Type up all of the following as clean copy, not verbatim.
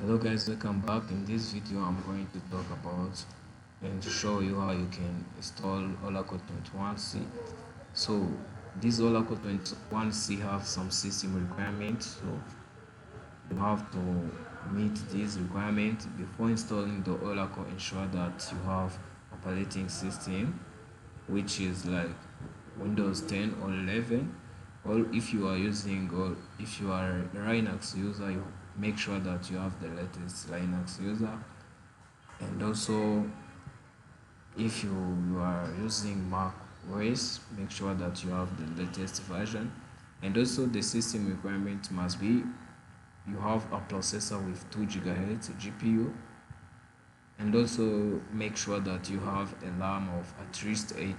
Hello guys, welcome back. In this video I'm going to talk about and to show you how you can install Oracle 21c. So this Oracle 21c have some system requirements, so you have to meet these requirements before installing the Oracle. Ensure that you have operating system which is like Windows 10 or 11, or if you are using, or if you are a Linux user, you make sure that you have the latest Linux user. And also if you are using Mac OS, make sure that you have the latest version. And also the system requirement must be you have a processor with 2 gigahertz GPU, and also make sure that you have a RAM of at least 8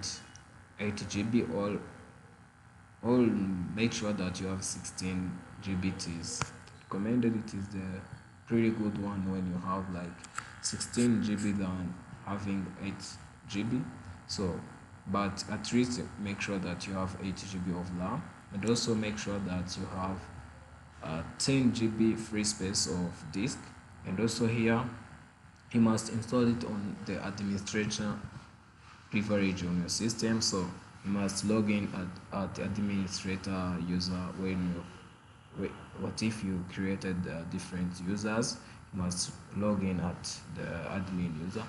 GB, or make sure that you have 16 GBTs. Recommended it is the pretty good one when you have like 16 GB than having 8 GB. So but at least make sure that you have 8 GB of RAM, and also make sure that you have 10 GB free space of disk. And also here you must install it on the administration privilege on your system. So you must log in at administrator user. What if you created different users, you must log in at the admin user.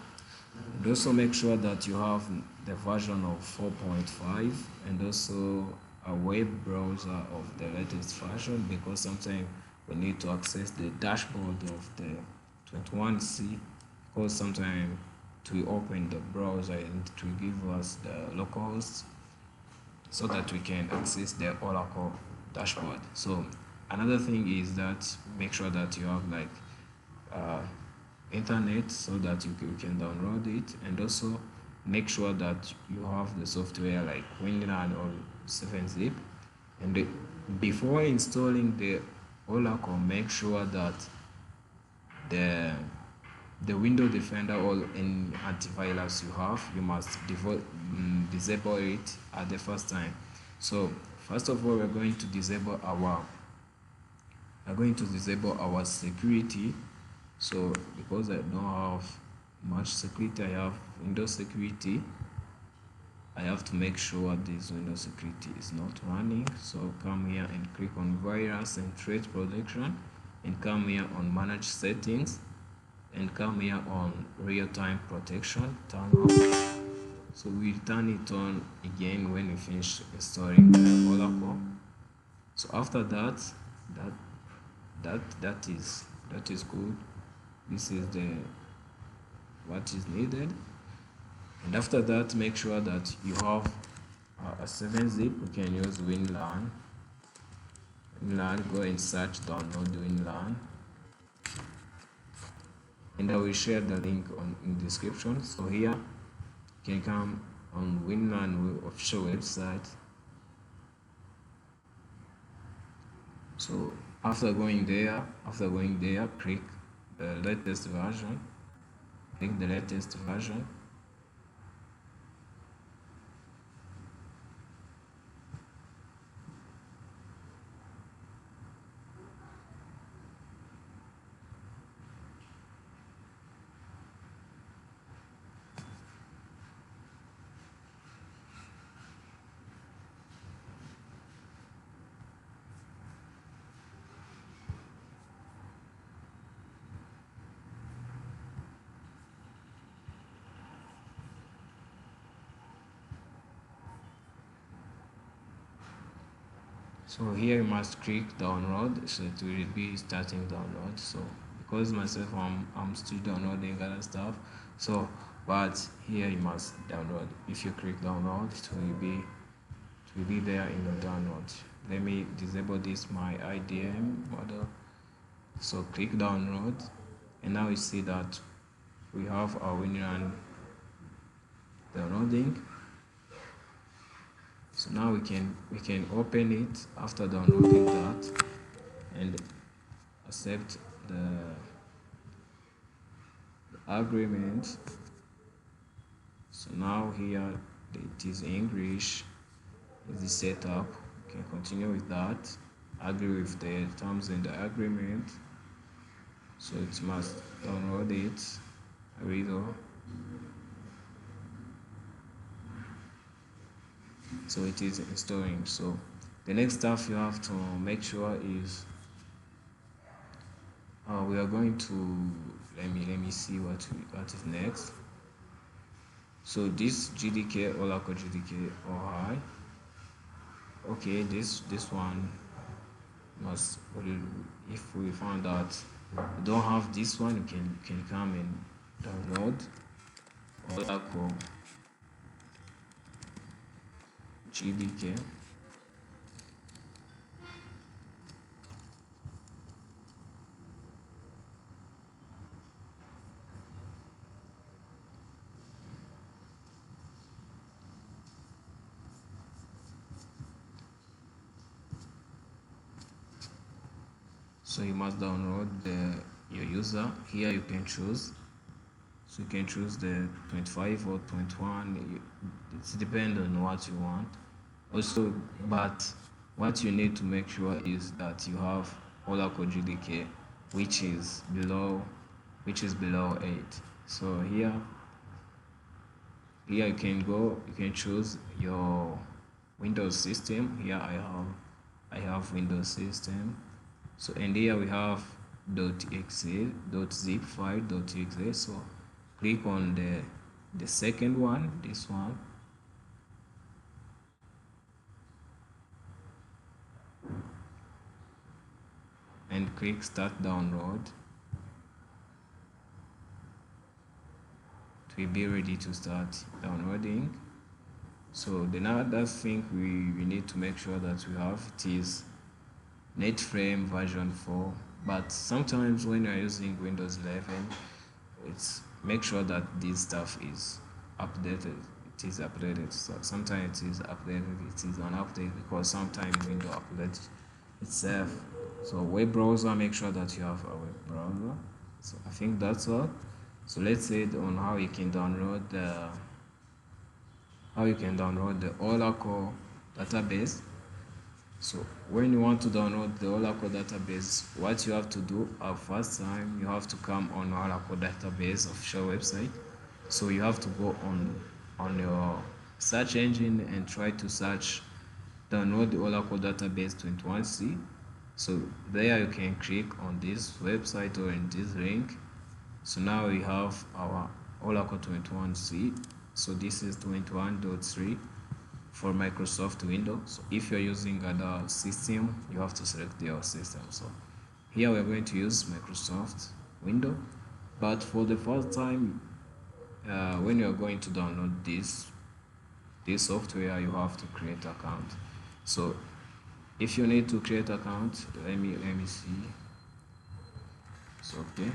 And also make sure that you have the version of 4.5, and also a web browser of the latest version, because sometimes we need to access the dashboard of the 21c, because sometimes to open the browser and to give us the localhost so that we can access the Oracle dashboard. So another thing is that make sure that you have like uh, internet so that you can download it, and also make sure that you have the software like WinRAR or 7-zip. And before installing the Oracle, make sure that the window defender or any antivirus you have, you must disable it at the first time. So first of all, we're going to disable our security. So because I don't have much security, I have Windows security, I have to make sure this Windows security is not running. So come here and click on virus and threat protection, and come here on manage settings, and come here on real-time protection, turn off. So we turn it on again when we finish installing the Oracle. So after that, that is good. This is the what is needed. And after that, make sure that you have a 7-zip. We can use WinRAR. Go and search download WinRAR, and I will share the link in the description. So here you can come on WinRAR official website. So after going there, click the latest version. Click the latest version. So here you must click download, so it will be starting download. So because myself I'm still downloading other stuff, so but here you must download. If you click download, it will be there in the download. Let me disable this my IDM model. So click download, and now you see that we have our WinRAR downloading. So now we can open it after downloading that, and accept the agreement. So now here it is English, is the setup. You can continue with that, agree with the terms in the agreement. so it must download it. Reader. So it is installing. So the next stuff you have to make sure is we are going to let me see what is next. So this GDK, Oracle GDK or high. Okay, this one must, if we found out you don't have this one, you can come and download Oracle GDK. So you must download your user. Here you can choose. So you can choose the 25 or 21. It depends on what you want. Also, but what you need to make sure is that you have Oracle GDK, which is below 8. So here you can go. You can choose your Windows system. Here I have Windows system. So and here we have .exe, .zip file, .exe. So click on the second one, this one. And click start download. It will be ready to start downloading. So the other thing we need to make sure that we have it is NetFrame version 4, but sometimes when you're using Windows 11, it's make sure that this stuff is updated. It is updated. So sometimes it is updated, it is on update because sometimes Windows updates itself. So web browser, make sure that you have a web browser. So I think that's all. So let's say on how you can download the Oracle database. So when you want to download the Oracle database, what you have to do first time, you have to come on Oracle database official website. So you have to go on your search engine and try to search download the Oracle database 21C. So there you can click on this website or in this link. So now we have our Oracle 21C. So this is 21.3 for Microsoft Windows. So if you're using other system, you have to select your system. So here we're going to use Microsoft Windows. But for the first time, when you're going to download this software, you have to create an account. So if you need to create an account, let me see. So okay.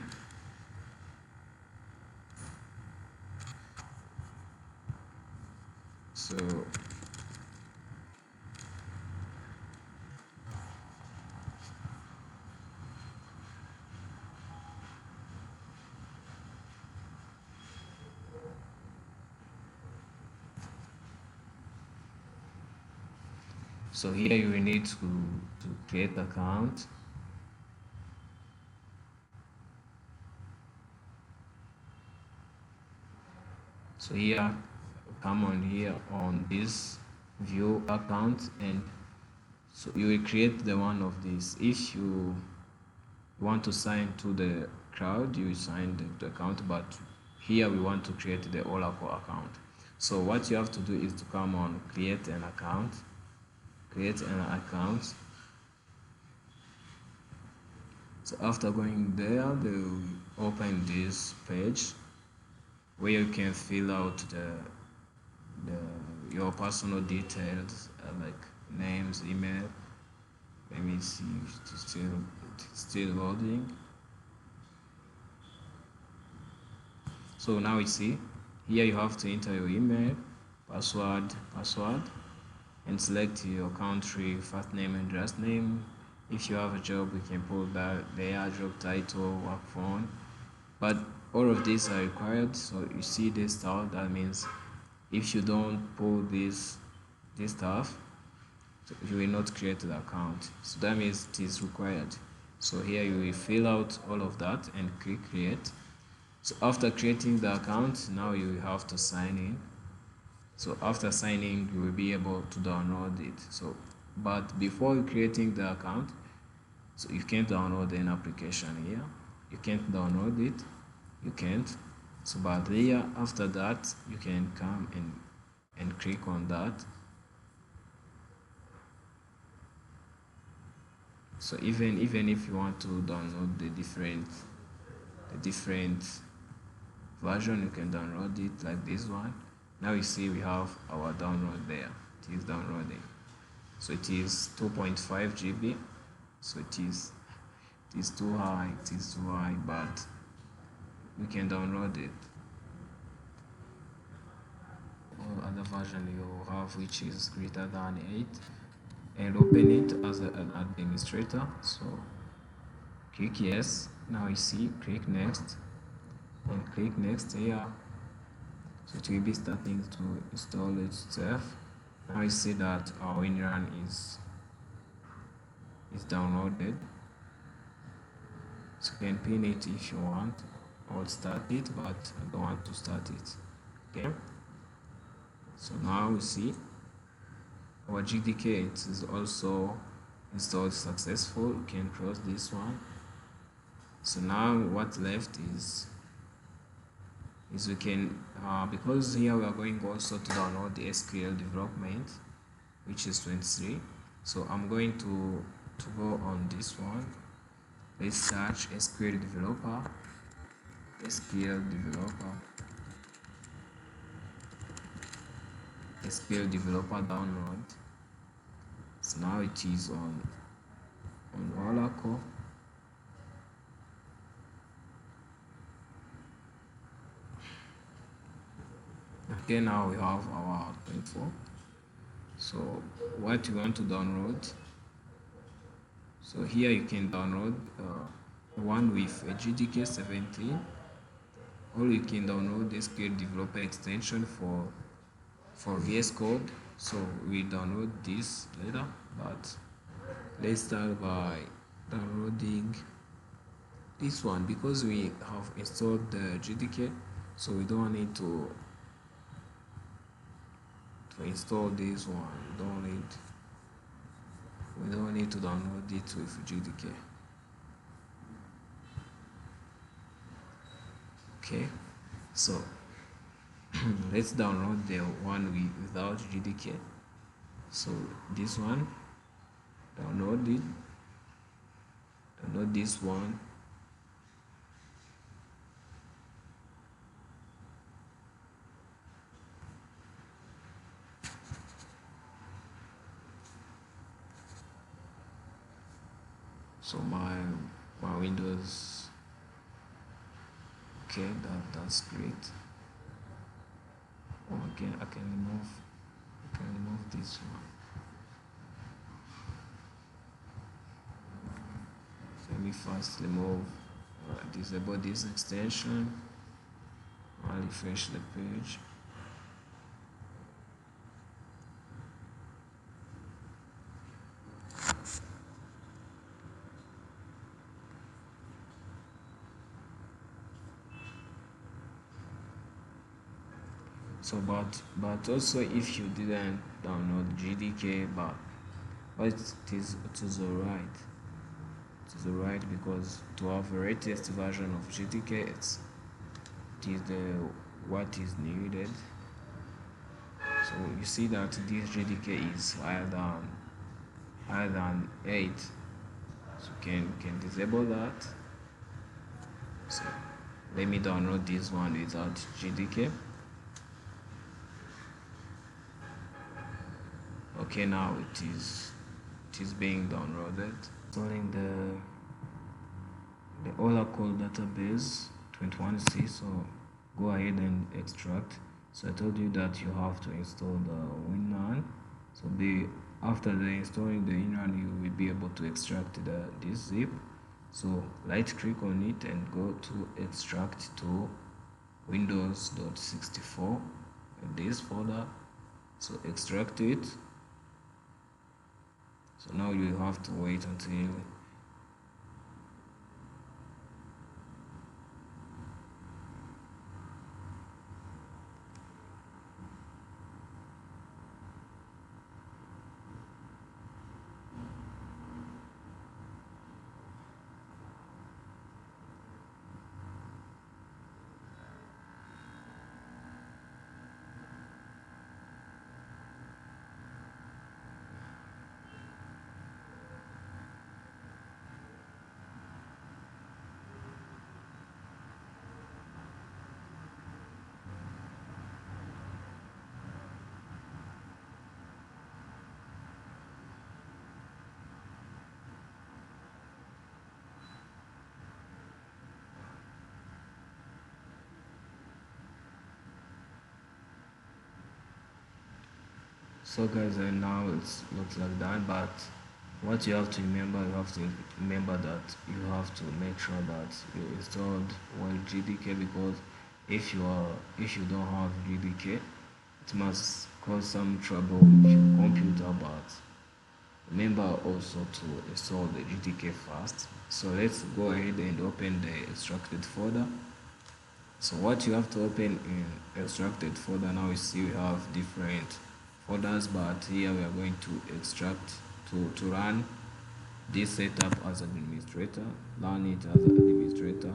So here you will need to create an account. So here, come on here on this view account, and so you will create the one of these. If you want to sign to the cloud, you sign the account, but here we want to create the Oracle account. So what you have to do is to come on create an account. So after going there, they will open this page where you can fill out your personal details, like names, email. Let me see, it's still loading. So now you see here you have to enter your email, password, and select your country, first name and last name. If you have a job, you can put their job title, work phone. But all of these are required. So you see this stuff, that means if you don't put this stuff, so you will not create the account. So that means it is required. So here you will fill out all of that and click create. So after creating the account, now you will have to sign in. So after signing, you will be able to download it. So but before creating the account, so you can't download an application here, you can't download it, you can't. So but here after that, you can come and click on that. So even if you want to download the different version, you can download it like this one. Now you see we have our download there. It is downloading. So it is 2.5 GB. So it is too high, but we can download it. All other version you have which is greater than 8, and open it as an administrator. So click yes. Now you see, click next and click next here. So it will be starting to install itself. Now you see that our WinRAR is downloaded. So you can pin it if you want, or start it, but I don't want to start it. Okay. So now we see our JDK, it is also installed successful. You can close this one. So now what left is we can because here we are going also to download the SQL development, which is 23. So I'm going to go on this one. Let's search SQL Developer. SQL Developer download. So now it is on Oracle. Okay, now we have our 24. So what you want to download, so here you can download one with a JDK 17, or you can download the SQL Developer extension for VS Code. So we download this later, but let's start by downloading this one because we have installed the JDK, so we don't need to install this one. We don't need to download it with JDK. Okay, so let's download the one without JDK. So this one, download this one. So my Windows, okay, that's great. Oh, again, I can remove this one. Let me first remove, disable this extension. I'll refresh the page. So but also if you didn't download JDK, but it is alright. It is alright because to have a latest version of JDK, it is what is needed. So you see that this JDK is higher than 8. So you can disable that. So let me download this one without JDK. Okay, now it is being downloaded. Installing the Oracle database 21C. So go ahead and extract. So I told you that you have to install the WinRAR. So after installing the WinRAR, you will be able to extract this zip. So right click on it and go to extract to Windows.64 in this folder. So extract it. So now you have to wait until So guys, now it looks like that, but what you have to remember that you have to make sure that you installed well JDK, because if you don't have JDK, it must cause some trouble with your computer. But remember also to install the JDK first. So let's go ahead and open the extracted folder. So what you have to open in extracted folder, now you see we have different folders, but here we are going to extract to run this setup as an administrator, run it as an administrator,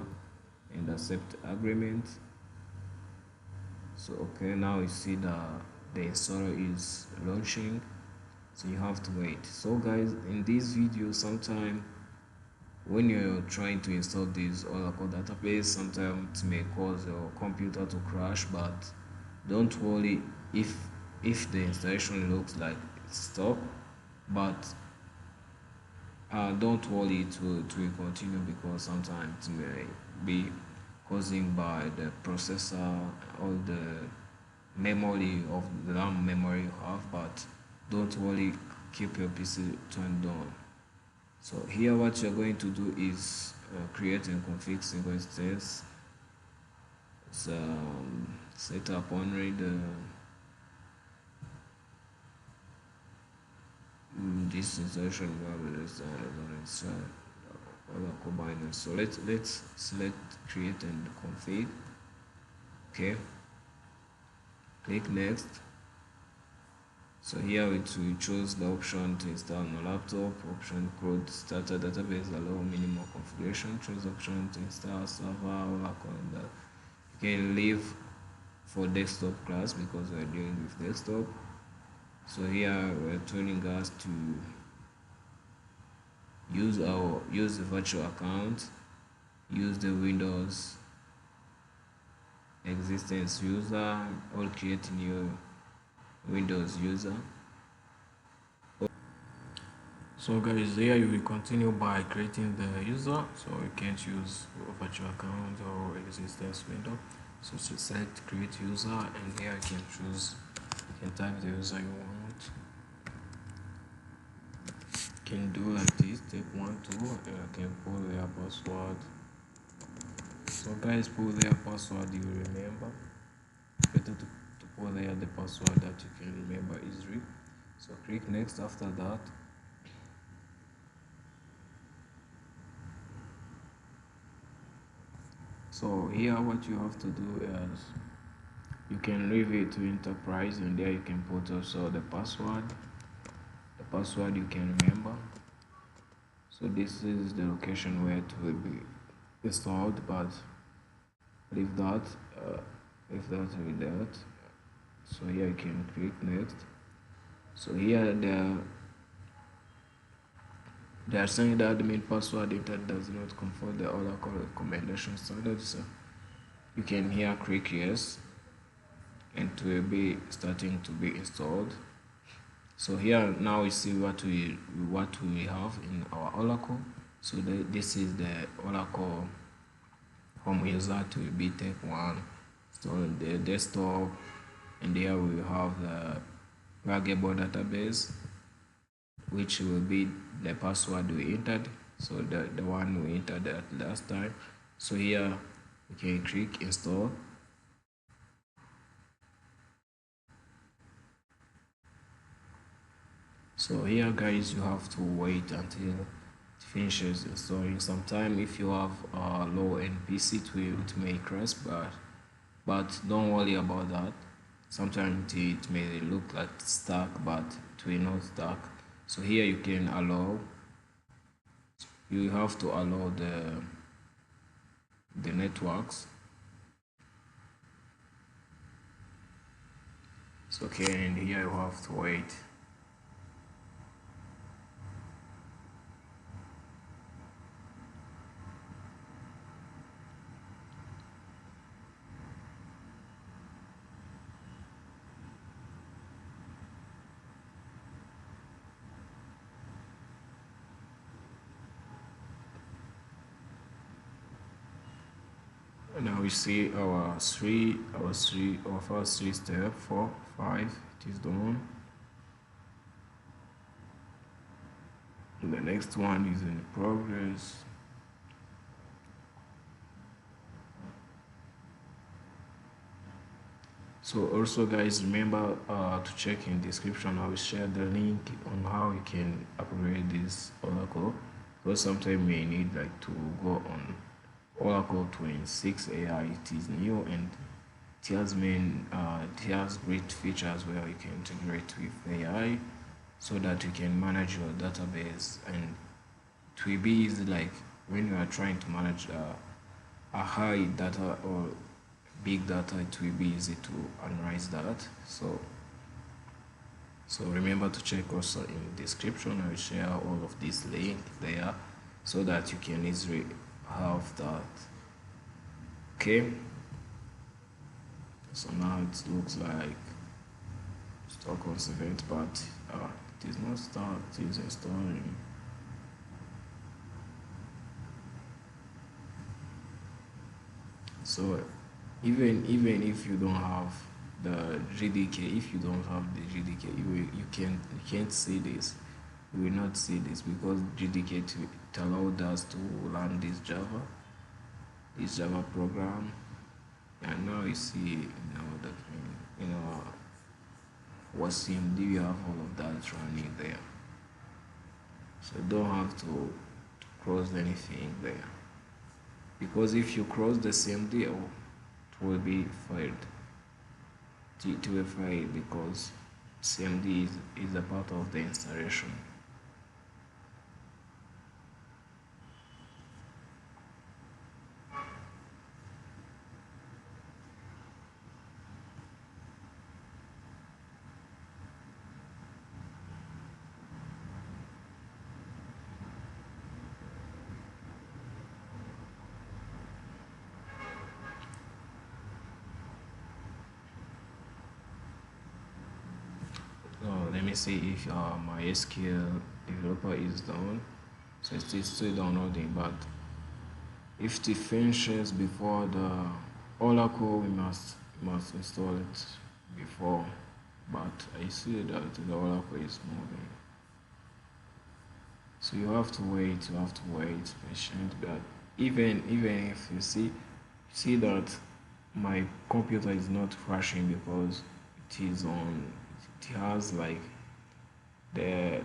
and accept agreement. So okay, now you see the installer is launching, so you have to wait. So guys, in this video, sometime when you're trying to install this Oracle database, sometimes it may cause your computer to crash, but don't worry if the installation looks like it's stuck, but don't worry, to continue, because sometimes it may be causing by the processor or the memory of the RAM memory you have. But don't worry, keep your PC turned on. So here what you're going to do is create and config single instance. Set up only the this insertion variable is inside Oracle binary. So let's select create and config. Okay, click next. So here we choose the option to install on a laptop, option code starter database, allow minimal configuration, choose option to install server Oracle, and that you can leave for desktop class because we're dealing with desktop. So here we're telling us to use the virtual account, use the Windows existence user, or create new Windows user. So guys, here you will continue by creating the user, so you can't use virtual account or existence window. So select create user, and here you can choose, you can type the user you want. You can do like this, take 1, 2, and you can put their password. So guys, put their password you remember. Better to put there the password that you can remember easily. So click next after that. So here what you have to do is you can leave it to enterprise, and there you can put also the password you can remember. So this is the location where it will be installed, but leave that with that. So here you can click next. So here they are saying that the main password entered does not conform the Oracle recommendation standards. So you can here click yes, and it will be starting to be installed. So here now we see what we have in our Oracle. So this is the Oracle home user to be take 1. So the desktop, and here we have the variable database, which will be the password we entered, so the one we entered at last time. So here we can click install. So here guys, you have to wait until it finishes installing. Sometime if you have a low end PC, it may crash, but don't worry about that. Sometimes it may look like stuck, but it will not stuck. So here you can allow, you have to allow the networks. So okay, and here you have to wait. Now we see our first 3 step, 4, 5, it is done. The next one is in progress. So also guys, remember to check in description. I will share the link on how you can upgrade this Oracle, because sometimes you may need like to go on Oracle 26 AI. It is new and it has great features where you can integrate with AI so that you can manage your database, and it will be easy like when you are trying to manage a high data or big data. It will be easy to analyze that. So remember to check also in the description. I will share all of this link there so that you can easily have that. Okay, so now it looks like stock on event, but it is not start, it is installing. So even if you don't have the JDK, if you don't have the JDK, you can't see this. You will not see this because JDK it allowed us to learn this Java program, and now you see what CMD we have all of that running there. So you don't have to cross anything there, because if you cross the CMD, it will be failed. It will fail because CMD is a part of the installation. Let me see if my SQL developer is down. So it's still downloading, but if it finishes before the Oracle, we must install it before. But I see that the Oracle is moving. So you have to wait patient. But even if you see that my computer is not crashing because it has like the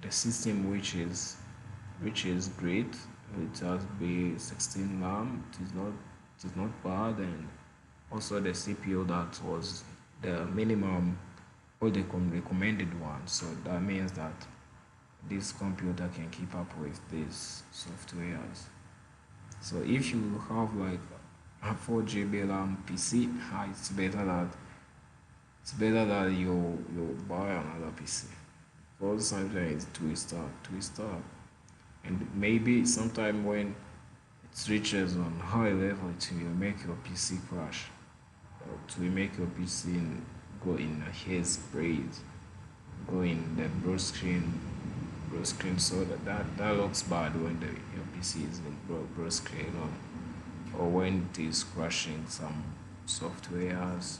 system which is great. It has B16 RAM. It is not bad, and also the CPU that was the minimum or the recommended one. So that means that this computer can keep up with these softwares. So if you have like a 4 GB RAM PC, it's better that you buy another PC, because sometimes it's twist up, and maybe sometime when it reaches on high level, it will make your PC crash. It will make your PC go in a haze breeze, go in the broad screen, so that looks bad when your PC is in broad screen, or when it is crashing some softwares.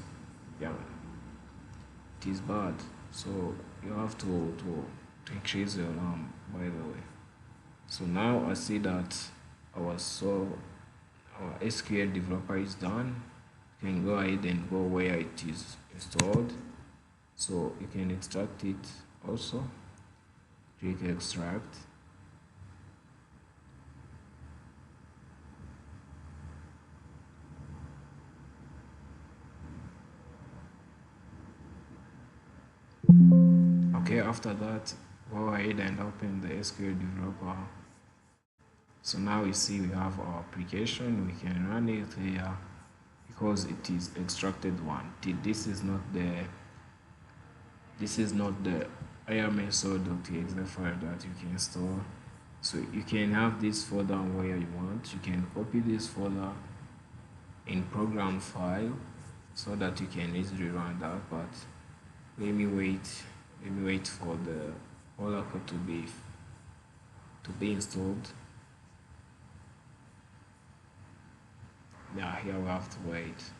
Yeah, it is bad. So you have to increase your RAM, by the way. So now I see that our SQL developer is done. You can go ahead and go where it is installed. So you can extract it also. Click extract. Okay, after that, go ahead and open the SQL developer. So now you see we have our application. We can run it here because it is extracted one. This is not the irmsol.exe file that you can store. So you can have this folder where you want. You can copy this folder in program file so that you can easily run that. But let me wait for the Oracle to be installed. Yeah, here we have to wait.